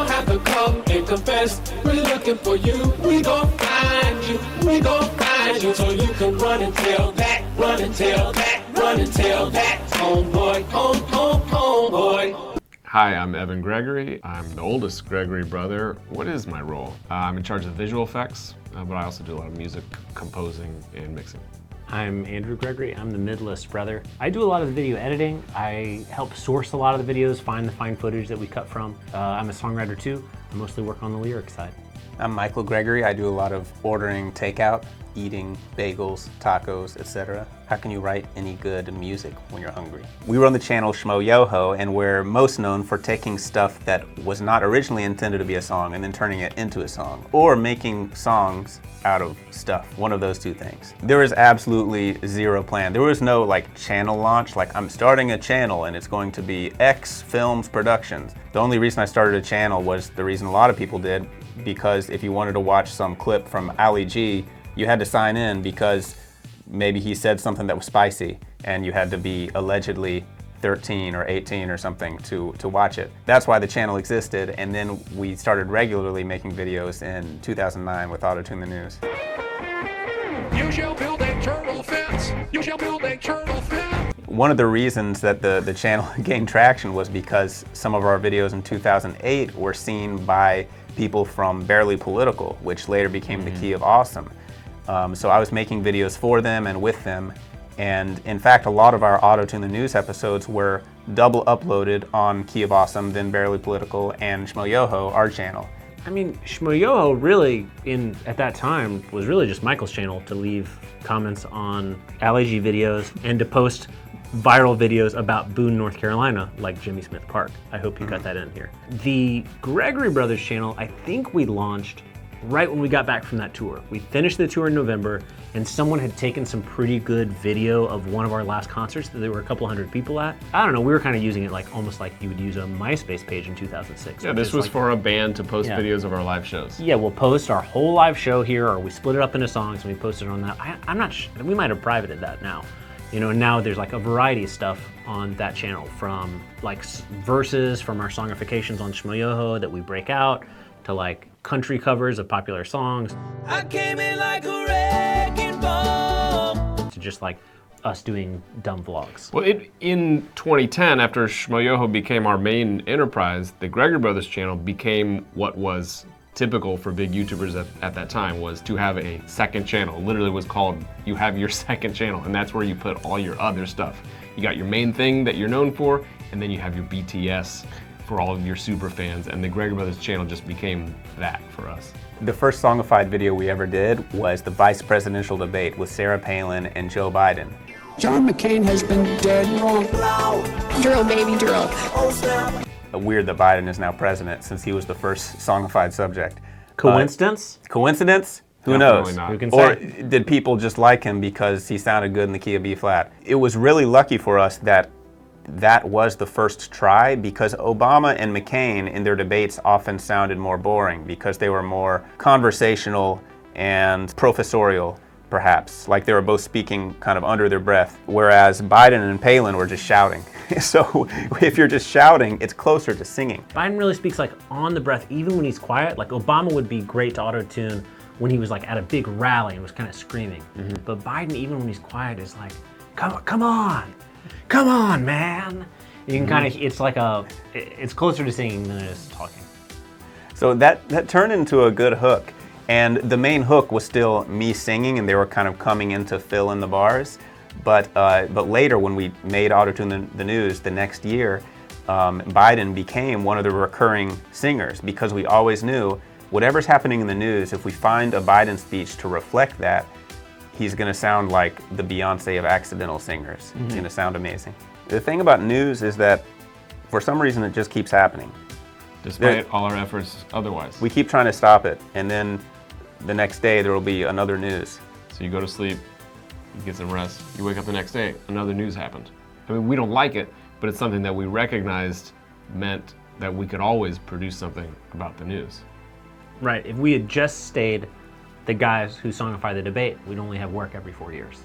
gon' have to come and confess. We're looking for you. We gon' find you. We gon' find you. So you can run and tell that, run and tell that, run and tell that. Homeboy, homeboy. Hi, I'm Evan Gregory. I'm the oldest Gregory brother. What is my role? I'm in charge of visual effects, but I also do a lot of music composing and mixing. I'm Andrew Gregory. I'm the middlest brother. I do a lot of the video editing. I help source a lot of the videos, find the fine footage that we cut from. I'm a songwriter too. I mostly work on the lyric side. I'm Michael Gregory. I do a lot of ordering takeout, eating bagels, tacos, etc. How can you write any good music when you're hungry? We run the channel Schmoyoho, and we're most known for taking stuff that was not originally intended to be a song and then turning it into a song, or making songs out of stuff. One of those two things. There was absolutely zero plan. There was no like channel launch, like I'm starting a channel and it's going to be X Films Productions. The only reason I started a channel was the reason a lot of people did, because if you wanted to watch some clip from Ali G, you had to sign in because maybe he said something that was spicy and you had to be allegedly 13 or 18 or something to watch it. That's why the channel existed, and then we started regularly making videos in 2009 with Auto-Tune the News. You shall build a turtle fence. You shall build a turtle fence. One of the reasons that the channel gained traction was because some of our videos in 2008 were seen by people from Barely Political, which later became the Key of Awesome. So I was making videos for them and with them, and in fact a lot of our Auto-Tune the News episodes were double uploaded on Key of Awesome, then Barely Political, and Schmoyoho, our channel. I mean, Schmoyoho really, at that time, was really just Michael's channel to leave comments on Ali G videos and to post viral videos about Boone, North Carolina, like Jimmy Smith Park. I hope you got that in here. The Gregory Brothers channel, I think we launched right when we got back from that tour. We finished the tour in November, and someone had taken some pretty good video of one of our last concerts that there were a couple hundred people at. I don't know, we were kind of using it like almost like you would use a MySpace page in 2006. Yeah, this was like, for a band to post videos of our live shows. Yeah, we'll post our whole live show here, or we split it up into songs and we posted on that. I'm not sure, we might have privated that now. You know, and now there's like a variety of stuff on that channel, from like verses from our songifications on Schmoyoho that we break out, to like country covers of popular songs. I came in like a wrecking ball. To just like us doing dumb vlogs. Well, in 2010, after Schmoyoho became our main enterprise, the Gregory Brothers channel became what was typical for big YouTubers at that time, was to have a second channel. Literally was called, you have your second channel, and that's where you put all your other stuff. You got your main thing that you're known for, and then you have your BTS for all of your super fans, and the Gregory Brothers channel just became that for us. The first songified video we ever did was the vice presidential debate with Sarah Palin and Joe Biden. John McCain has been dead wrong. Drill, baby, drill. Weird that Biden is now president, since he was the first songified subject. Coincidence? Coincidence? Who Definitely knows? not. Who can Or say? did people just like him because he sounded good in the key of B flat? It was really lucky for us that that was the first try, because Obama and McCain in their debates often sounded more boring because they were more conversational and professorial, perhaps, like they were both speaking kind of under their breath, whereas Biden and Palin were just shouting. So if you're just shouting, it's closer to singing. Biden really speaks like on the breath, even when he's quiet. Like Obama would be great to auto-tune when he was like at a big rally and was kind of screaming. But Biden, even when he's quiet, is like, come on, man. You can kind of, it's closer to singing than it is talking. So that turned into a good hook. And the main hook was still me singing, and they were kind of coming in to fill in the bars. But later, when we made Auto-Tune the News the next year, Biden became one of the recurring singers, because we always knew whatever's happening in the news, if we find a Biden speech to reflect that, he's gonna sound like the Beyonce of accidental singers. It's gonna sound amazing. The thing about news is that for some reason it just keeps happening. Despite all our efforts otherwise. We keep trying to stop it, and then the next day there will be another news. So you go to sleep, you get some rest, you wake up the next day, another news happened. I mean, we don't like it, but it's something that we recognized meant that we could always produce something about the news. Right, if we had just stayed the guys who songify the debate, we'd only have work every 4 years.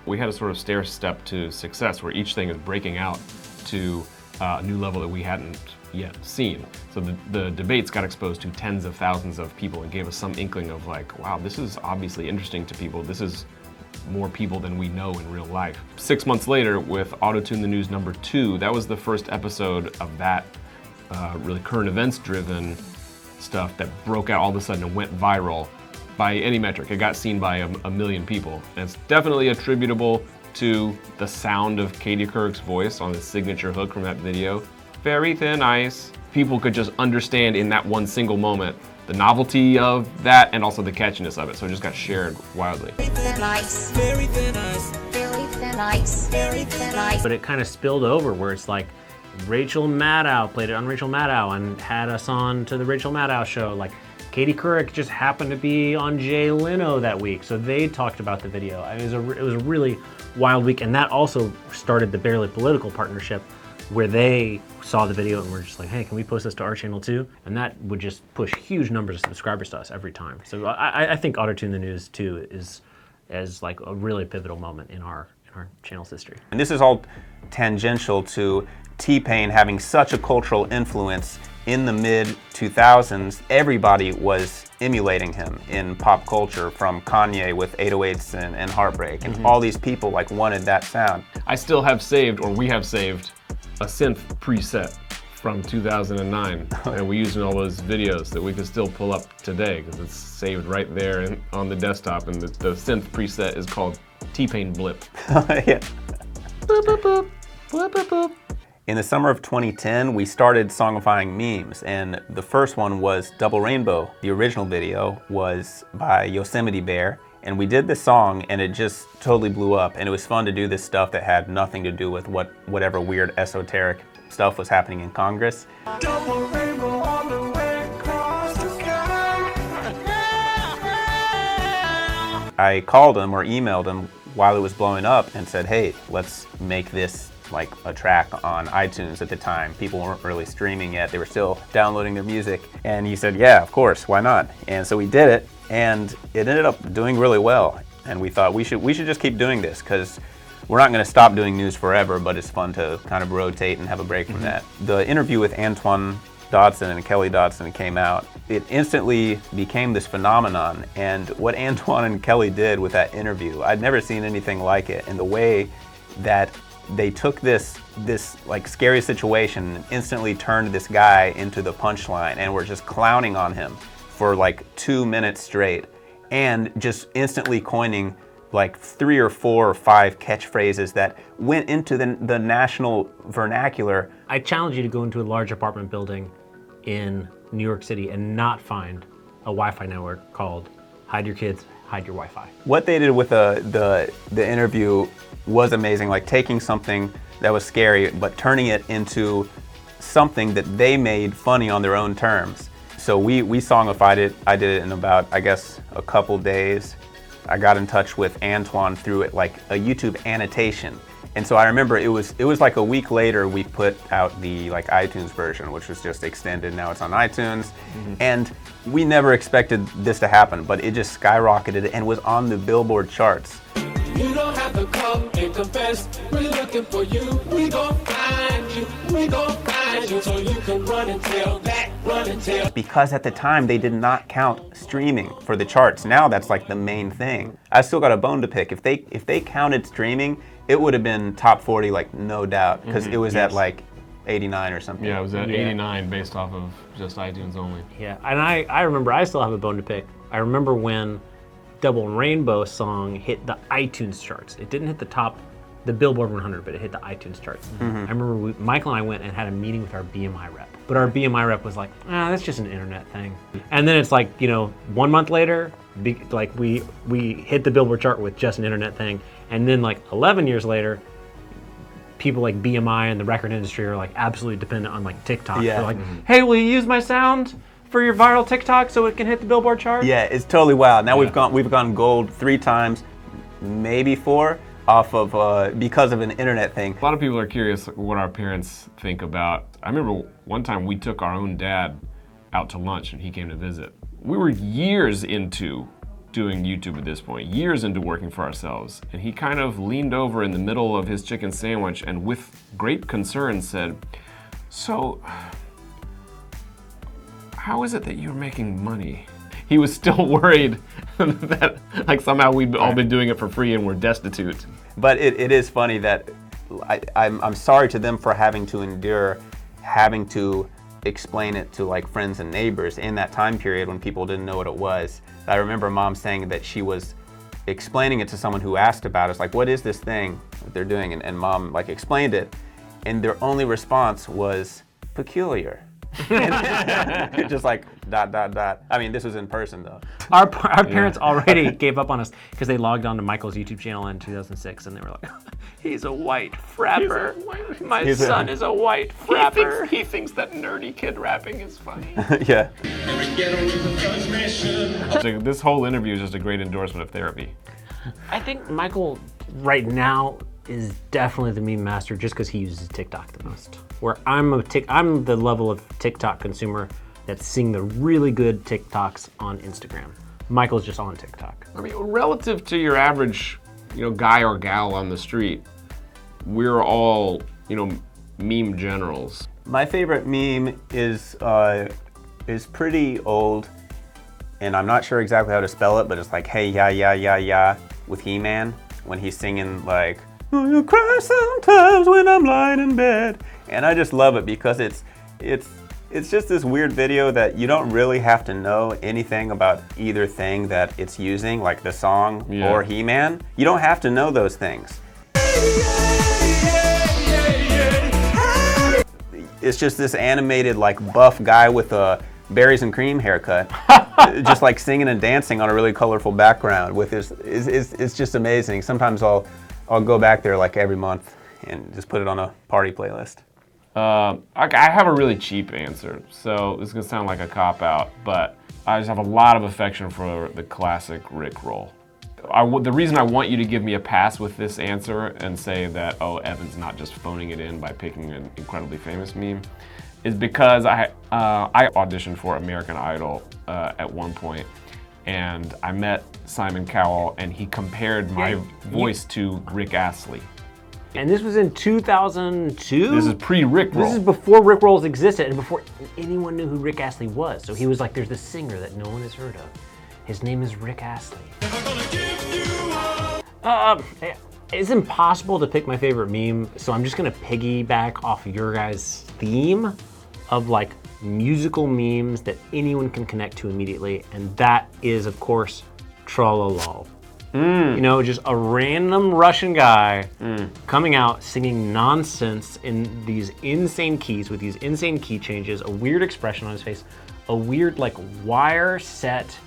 We had a sort of stair step to success where each thing is breaking out to a new level that we hadn't yet seen. So the debates got exposed to tens of thousands of people and gave us some inkling of like, wow, this is obviously interesting to people. This is more people than we know in real life. 6 months later, with Auto-Tune the News #2, that was the first episode of that really current events driven stuff that broke out all of a sudden and went viral by any metric. It got seen by a million people. And it's definitely attributable to the sound of Katie Couric's voice on the signature hook from that video. Very thin ice. People could just understand in that one single moment the novelty of that and also the catchiness of it. So it just got shared wildly. Very thin ice. Very thin ice. Very thin ice. Very thin ice. But it kind of spilled over where it's like Rachel Maddow played it on Rachel Maddow and had us on to the Rachel Maddow show. Like Katie Couric just happened to be on Jay Leno that week, so they talked about the video. I mean, it was a really wild week, and that also started the Barely Political partnership, where they saw the video and were just like, hey, can we post this to our channel too? And that would just push huge numbers of subscribers to us every time. So I think Auto-Tune the News too is like a really pivotal moment in our channel's history. And this is all tangential to T-Pain having such a cultural influence in the mid-2000s. Everybody was emulating him in pop culture, from Kanye with 808s and Heartbreak, and all these people like wanted that sound. I still have saved, or we have saved, a synth preset from 2009, and we used in all those videos that we can still pull up today because it's saved right there on the desktop, and the synth preset is called T-Pain Blip. Yeah. Boop, boop, boop. Boop, boop, boop. In the summer of 2010, we started songifying memes, and the first one was Double Rainbow. The original video was by Yosemite Bear, and we did this song and it just totally blew up, and it was fun to do this stuff that had nothing to do with whatever weird esoteric stuff was happening in Congress. Double rainbow all the way across the sky. I called him or emailed him while it was blowing up and said, hey, let's make this like a track on iTunes. At the time, people weren't really streaming yet. They were still downloading their music. And he said, yeah, of course, why not? And so we did it, and it ended up doing really well. And we thought we should just keep doing this, because we're not going to stop doing news forever, but it's fun to kind of rotate and have a break from that. The interview with Antoine Dodson and Kelly Dodson came out. It instantly became this phenomenon, and what Antoine and Kelly did with that interview, I'd never seen anything like it. And the way that they took this like scary situation and instantly turned this guy into the punchline, and were just clowning on him for like 2 minutes straight, and just instantly coining like 3 or 4 or 5 catchphrases that went into the national vernacular. I challenge you to go into a large apartment building in New York City and not find a Wi-Fi network called Hide Your Kids, Hide Your Wi-Fi. What they did with the interview was amazing, like taking something that was scary but turning it into something that they made funny on their own terms. So we songified it. I did it in about, I guess, a couple days. I got in touch with Antoine through it like a YouTube annotation. And so I remember it was like a week later we put out the like iTunes version, which was just extended. Now it's on iTunes. And we never expected this to happen, but it just skyrocketed and was on the Billboard charts. You don't have to come and confess. We're looking for you. We gon' find you. We gon' find you. So you can run and tell that. Run and tell. Because at the time they did not count streaming for the charts. Now that's like the main thing. I still got a bone to pick. If they counted streaming, it would have been top 40, like no doubt, because it was at like 89 or something. Yeah, it was at 89 based off of just iTunes only. Yeah, and I remember, I still have a bone to pick. I remember when Double Rainbow Song hit the iTunes charts. It didn't hit the Billboard 100, but it hit the iTunes charts. I remember Michael and I went and had a meeting with our BMI rep. But our BMI rep was like, that's just an internet thing. And then it's like, 1 month later, like we hit the Billboard chart with just an internet thing. And then like 11 years later, people like BMI and the record industry are like absolutely dependent on like TikTok. Yeah. They're like, hey, will you use my sound for your viral TikTok so it can hit the Billboard chart? Yeah, it's totally wild. Now we've gone gold 3 times, maybe 4, off of because of an internet thing. A lot of people are curious what our parents think about. I remember one time we took our own dad out to lunch and he came to visit. We were years into doing YouTube at this point, years into working for ourselves, and he kind of leaned over in the middle of his chicken sandwich and with great concern said, so how is it that you're making money? He was still worried that like somehow we'd all been doing it for free and we're destitute. But it is funny that I'm sorry to them for having to endure having to explain it to like friends and neighbors in that time period when people didn't know what it was. I remember Mom saying that she was explaining it to someone who asked about it. It's like, what is this thing that they're doing? And Mom like explained it, and their only response was peculiar. Just like ... I mean, this was in person though. Our parents already gave up on us because they logged on to Michael's YouTube channel in 2006 and they were like, he's a white frapper. My son is a white frapper. He thinks that nerdy kid rapping is funny. Yeah. So this whole interview is just a great endorsement of therapy. I think Michael right now is definitely the meme master just because he uses TikTok the most. Where I'm the level of TikTok consumer that's seeing the really good TikToks on Instagram. Michael's just on TikTok. I mean, relative to your average, guy or gal on the street, we're all, meme generals. My favorite meme is pretty old, and I'm not sure exactly how to spell it, but it's like, hey, ya, with He-Man, when he's singing like, "Oh, you cry sometimes when I'm lying in bed." And I just love it because it's just this weird video that you don't really have to know anything about either thing that it's using, like the song or He-Man. You don't have to know those things. It's just this animated, like, buff guy with a berries and cream haircut, just like singing and dancing on a really colorful background with his. It's just amazing. Sometimes I'll go back there like every month and just put it on a party playlist. I have a really cheap answer, so this is gonna sound like a cop-out, but I just have a lot of affection for the classic Rickroll. The reason I want you to give me a pass with this answer and say that, oh, Evan's not just phoning it in by picking an incredibly famous meme, is because I auditioned for American Idol at one point, and I met Simon Cowell, and he compared my voice to Rick Astley. And this was in 2002? This is pre-Rickroll. This is before Rickrolls existed and before anyone knew who Rick Astley was. So he was like, there's this singer that no one has heard of. His name is Rick Astley. It's impossible to pick my favorite meme, so I'm just gonna piggyback off your guys' theme of like musical memes that anyone can connect to immediately, and that is, of course, Trololo. Just a random Russian guy coming out singing nonsense in these insane keys with these insane key changes, a weird expression on his face, a weird like wire set.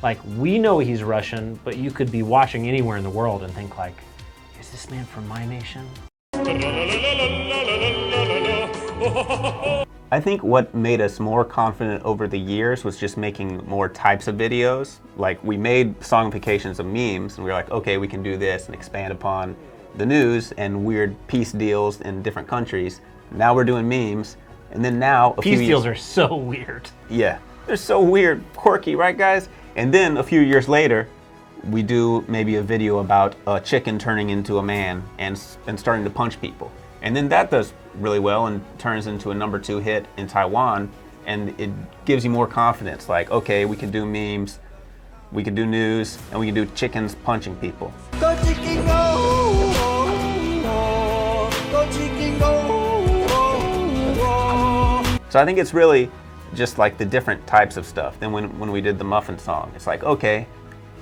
Like, we know he's Russian, but you could be watching anywhere in the world and think like, is this man from my nation? I think what made us more confident over the years was just making more types of videos. Like, we made songifications of memes, and we were like, okay, we can do this and expand upon the news and weird peace deals in different countries. Now we're doing memes, and then now Peace deals are so weird. Yeah, they're so weird, quirky, right, guys? And then a few years later, we do maybe a video about a chicken turning into a man and starting to punch people. And then that does really well and turns into a #2 hit in Taiwan, and it gives you more confidence. Like, okay, we can do memes, we can do news, and we can do chickens punching people. Go chicken go, go chicken go. So I think it's really just like the different types of stuff. Then when we did the Muffin Song, it's like, okay,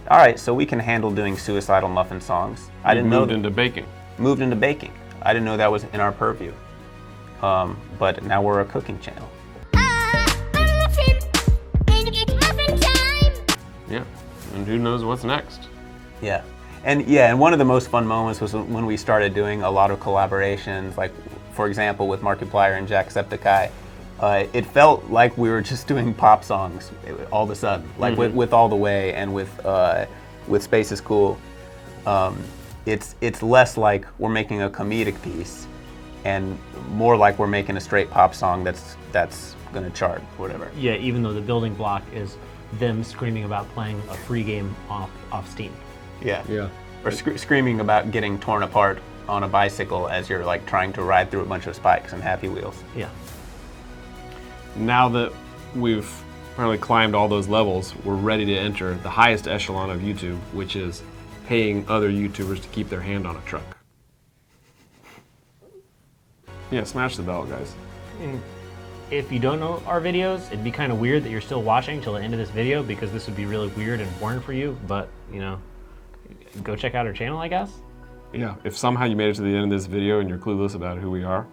all right, so we can handle doing suicidal muffin songs. I didn't know. Moved into baking. Moved into baking. I didn't know that was in our purview. But now we're a cooking channel. Yeah, and who knows what's next? Yeah. And one of the most fun moments was when we started doing a lot of collaborations, like, for example, with Markiplier and Jacksepticeye. It felt like we were just doing pop songs all of a sudden, like with All the Way and with Space is Cool. It's less like we're making a comedic piece and more like we're making a straight pop song that's gonna chart, whatever. Yeah, even though the building block is them screaming about playing a free game off Steam. Yeah. Yeah. Or screaming about getting torn apart on a bicycle as you're like trying to ride through a bunch of spikes and Happy Wheels. Yeah. Now that we've finally climbed all those levels, we're ready to enter the highest echelon of YouTube, which is paying other YouTubers to keep their hand on a truck. Yeah, smash the bell, guys. And if you don't know our videos, it'd be kind of weird that you're still watching till the end of this video because this would be really weird and boring for you, but, you know, go check out our channel, I guess. Yeah, if somehow you made it to the end of this video and you're clueless about who we are,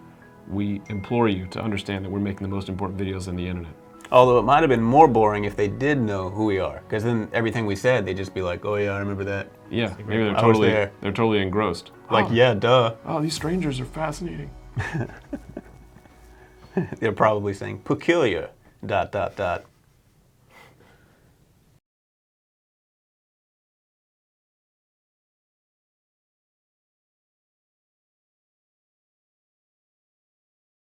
we implore you to understand that we're making the most important videos on the internet. Although it might have been more boring if they did know who we are, because then everything we said, they'd just be like, oh yeah, I remember that. Yeah, maybe there. they're totally engrossed. Like, yeah, duh. Oh, these strangers are fascinating. They're probably saying peculiar, ...